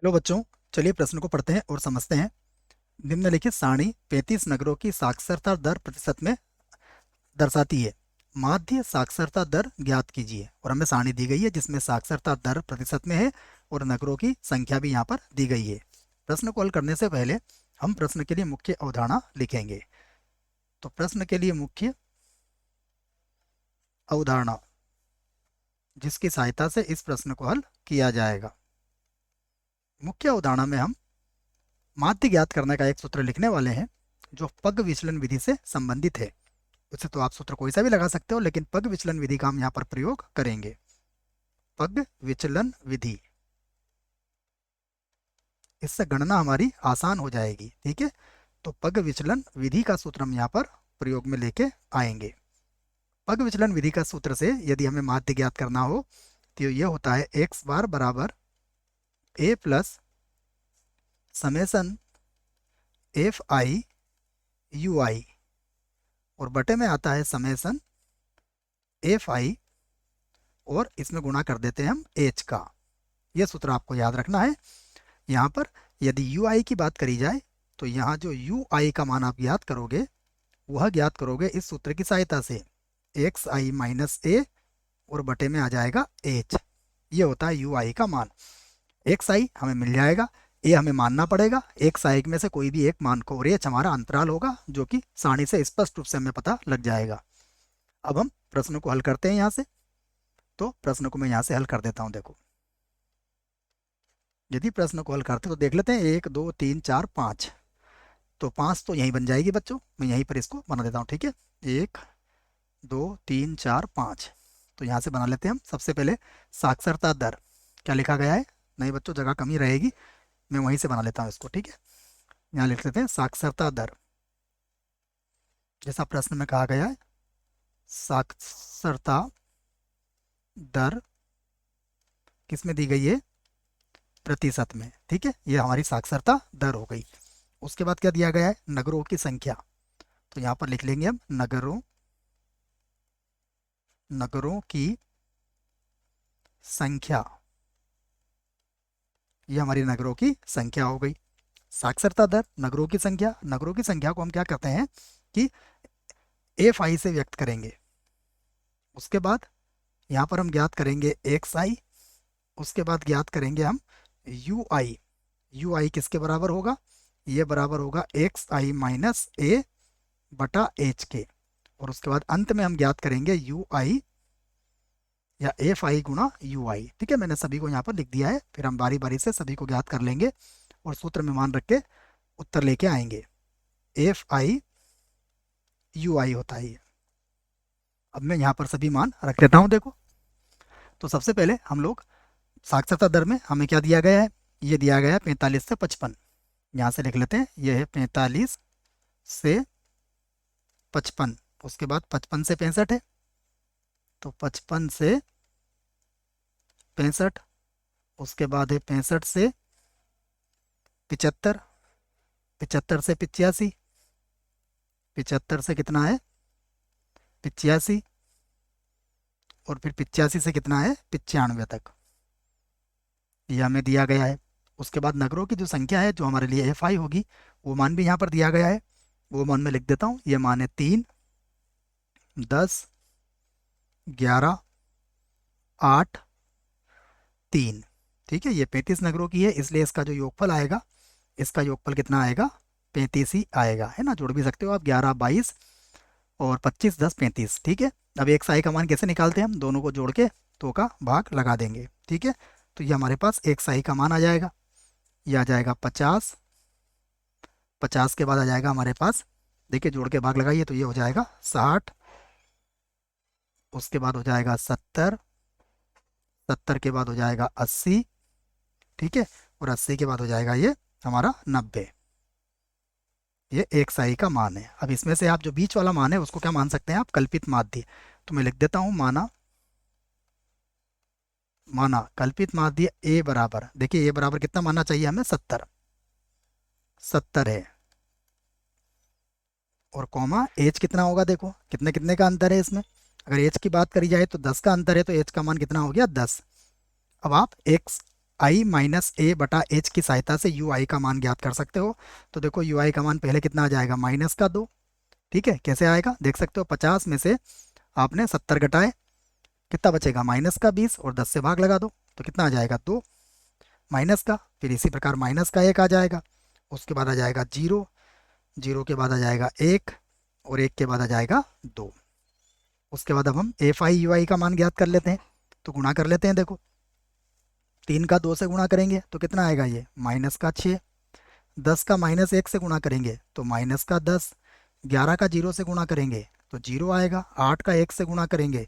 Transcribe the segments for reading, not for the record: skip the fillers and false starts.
Hello बच्चों, चलिए प्रश्न को पढ़ते हैं और समझते हैं। निम्नलिखित सारणी 35 नगरों की साक्षरता दर प्रतिशत में दर्शाती है। माध्य साक्षरता दर ज्ञात कीजिए। और हमें सारणी दी गई है जिसमें साक्षरता दर प्रतिशत में है और नगरों की संख्या भी यहाँ पर दी गई है। प्रश्न को हल करने से पहले हम प्रश्न के लिए मुख्य अवधारणा लिखेंगे। तो प्रश्न के लिए मुख्य अवधारणा जिसकी सहायता से इस प्रश्न को हल किया जाएगा। मुख्य अवधारणा में हम माध्य ज्ञात करने का एक सूत्र लिखने वाले हैं जो पग विचलन विधि से संबंधित है। वैसे तो आप सूत्र कोई सा भी लगा सकते हो, लेकिन पग विचलन विधि का हम यहाँ पर प्रयोग करेंगे। पग विचलन विधि, इससे गणना हमारी आसान हो जाएगी। ठीक है, तो पग विचलन विधि का सूत्र हम यहाँ पर प्रयोग में लेके आएंगे। पग विचलन विधि का सूत्र से यदि हमें माध्य ज्ञात करना हो तो ये होता है एक्स बार बराबर A plus summation F I U I, और बटे में आता है समेसन एफ आई, और इसमें गुणा कर देते हैं हम एच का। यह सूत्र आपको याद रखना है। यहाँ पर यदि यू आई की बात करी जाए तो यहाँ जो यू आई का मान आप ज्ञात करोगे वह ज्ञात करोगे इस सूत्र की सहायता से एक्स आई माइनस ए, और बटे में आ जाएगा एच। ये होता है यू आई का मान। एक्स आई हमें मिल जाएगा, ए हमें मानना पड़ेगा। एक्स आई में से कोई भी एक मान को, और एच हमारा अंतराल होगा जो कि सारणी से स्पष्ट रूप से हमें पता लग जाएगा। अब हम प्रश्न को हल करते हैं यहाँ से। तो प्रश्न को मैं यहाँ से हल कर देता हूँ। देखो, यदि प्रश्न को हल करते तो देख लेते हैं 1 2 3 4 5, तो 5 तो यहीं बन जाएगी बच्चों। मैं यहीं पर इसको बना देता हूँ। ठीक है, 1 2 3 4 5, तो यहाँ से बना लेते हैं हम। सबसे पहले साक्षरता दर क्या लिखा गया है? नहीं बच्चों, जगह कमी रहेगी, मैं वहीं से बना लेता हूँ इसको। ठीक है, यहाँ लिख लेते हैं साक्षरता दर, जैसा प्रश्न में कहा गया है। साक्षरता दर किस में दी गई है? प्रतिशत में। ठीक है, ये हमारी साक्षरता दर हो गई। उसके बाद क्या दिया गया है? नगरों की संख्या। तो यहाँ पर लिख लेंगे हम नगरों की संख्या। ये हमारी नगरों की संख्या हो गई। साक्षरता दर, नगरों की संख्या। नगरों की संख्या को हम क्या करते हैं कि एफ आई से व्यक्त करेंगे। उसके बाद यहाँ पर हम ज्ञात करेंगे एक्स आई, उसके बाद ज्ञात करेंगे हम यू आई। यू आई किसके बराबर होगा? ये बराबर होगा एक्स आई माइनस ए बटा एच के, और उसके बाद अंत में हम ज्ञात करेंगे यू आई या एफ आई गुणा यू आई। ठीक है, मैंने सभी को यहाँ पर लिख दिया है, फिर हम बारी बारी से सभी को ज्ञात कर लेंगे और सूत्र में मान रख के उत्तर लेके आएंगे। एफ आई यू आई होता है ये। अब मैं यहाँ पर सभी मान रख देता हूँ। देखो, तो सबसे पहले हम लोग साक्षरता दर में हमें क्या दिया गया है? ये दिया गया है 45 से 55। यहाँ से लिख लेते हैं, ये है 45 से 55। उसके बाद 55 से 65 है, तो 55 से 65। उसके बाद है 65 से 75, 75 से 85, 75 से कितना है? 85, और फिर 85 से कितना है? 95 तक। ये हमें दिया गया है। उसके बाद नगरों की जो संख्या है, जो हमारे लिए एफ आई होगी, वो मान भी यहाँ पर दिया गया है। वो मान मैं लिख देता हूँ। ये मान है 3 10 11 8 3। ठीक है, ये 35 नगरों की है, इसलिए इसका जो योगफल आएगा, इसका योगफल कितना आएगा? 35 ही आएगा, है ना। जोड़ भी सकते हो आप, 11 22 और 25 10 35। ठीक है, अब एक साई का मान कैसे निकालते हैं? हम दोनों को जोड़ के 2 का भाग लगा देंगे। ठीक है, तो ये हमारे पास एक साई का मान आ जाएगा। ये आ जाएगा 50। 50 के बाद आ जाएगा हमारे पास, देखिए जोड़ के भाग लगाइए तो ये हो जाएगा 60। उसके बाद हो जाएगा 70। 70 के बाद हो जाएगा 80। ठीक है, और 80 के बाद हो जाएगा ये हमारा 90। ये एक साई का मान है। अब इसमें से आप जो बीच वाला मान है उसको क्या मान सकते हैं आप? कल्पित माध्य। तो मैं लिख देता हूँ माना कल्पित माध्य ए बराबर, देखिए ए बराबर कितना मानना चाहिए हमें? 70। 70 है, और कॉमा एच कितना होगा? देखो कितने कितने का अंतर है इसमें। अगर एच की बात करी जाए तो 10 का अंतर है, तो एच का मान कितना हो गया? 10। अब आप एक्स आई माइनस ए बटा एच की सहायता से यू आई का मान ज्ञात कर सकते हो। तो देखो यू आई का मान पहले कितना आ जाएगा, माइनस का 2। ठीक है, कैसे आएगा देख सकते हो, 50 में से आपने 70 घटाए, कितना बचेगा, माइनस का 20, और 10 से भाग लगा दो तो कितना आ जाएगा, 2 माइनस का। फिर इसी प्रकार माइनस का 1 आ जाएगा, उसके बाद आ जाएगा 0, 0 के बाद आ जाएगा 1, और 1 के बाद आ जाएगा 2। उसके बाद अब हम एफ आई यू आई का मान ज्ञात कर लेते हैं। तो गुणा कर लेते हैं, देखो 3 का 2 से गुणा करेंगे तो कितना आएगा, ये माइनस का 6। 10 का माइनस 1 से गुणा करेंगे तो माइनस का 10। 11 का 0 से गुणा करेंगे तो 0 आएगा। 8 का 1 से गुणा करेंगे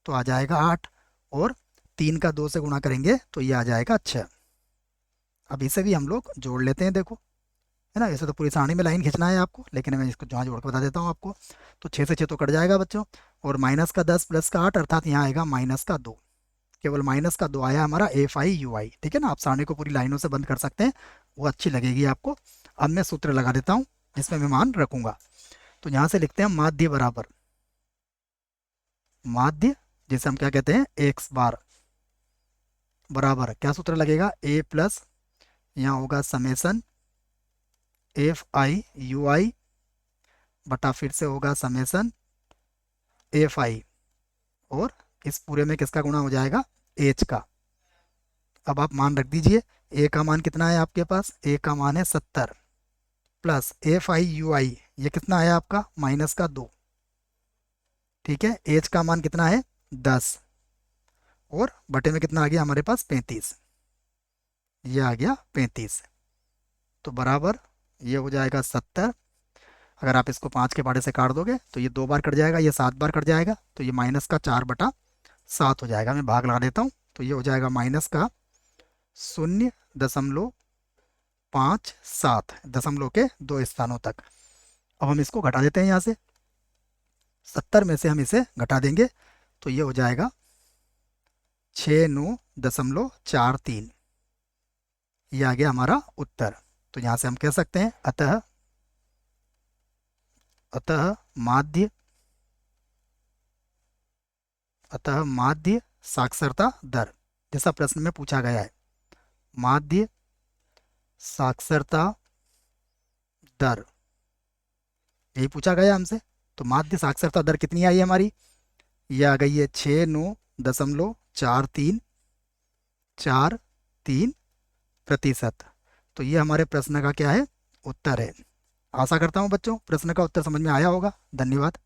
तो आ जाएगा 8, और 3 का 2 से गुणा करेंगे तो ये आ जाएगा 6। अब इसे भी हम लोग जोड़ लेते हैं, देखो है ना, ऐसे तो पूरी सारणी में लाइन खींचना है आपको, लेकिन मैं इसको जहाँ जोड़ के बता देता हूँ आपको। तो 6 से 6 तो कट जाएगा बच्चों, और माइनस का 10 प्लस का 8 अर्थात यहाँ आएगा माइनस का 2। केवल माइनस का 2 आया हमारा एफ आई यू आई। ठीक है ना, आप सारणी को पूरी लाइनों से बंद कर सकते हैं, वो अच्छी लगेगी आपको। अब मैं सूत्र लगा देता हूँ जिसमें मैं मान रखूंगा। तो यहाँ से लिखते हैं माध्य बराबर माध्य, जिसे हम क्या कहते हैं, एक्स बार बराबर, क्या सूत्र लगेगा, ए प्लस यहाँ होगा समेसन एफ आई यू आई बटा फिर से होगा समेसन एफ आई, और इस पूरे में किसका गुणा हो जाएगा, एच का। अब आप मान रख दीजिए, ए का मान कितना है आपके पास, ए का मान है 70, प्लस एफ आई यू आई ये कितना है आपका, माइनस का 2। ठीक है, एच का मान कितना है 10, और बटे में कितना आ गया हमारे पास 35, ये आ गया 35। तो बराबर ये हो जाएगा 70। अगर आप इसको 5 के पहाड़े से काट दोगे तो ये 2 बार कट जाएगा, ये 7 बार कट जाएगा, तो ये माइनस का 4/7 हो जाएगा। मैं भाग लगा देता हूँ, तो ये हो जाएगा माइनस का 0.57 दशमलव के 2 स्थानों तक। अब हम इसको घटा देते हैं यहाँ से, 70 में से हम इसे घटा देंगे तो ये हो जाएगा 69.43। ये आ गया हमारा उत्तर। तो यहाँ से हम कह सकते हैं अतः अतः माध्य अतः माध्य साक्षरता दर, जैसा प्रश्न में पूछा गया है, माध्य साक्षरता दर यही पूछा गया हमसे। तो माध्य साक्षरता दर कितनी आई हमारी, ये आ गई है 69.4343%। तो ये हमारे प्रश्न का क्या है, उत्तर है। आशा करता हूँ बच्चों प्रश्न का उत्तर समझ में आया होगा। धन्यवाद।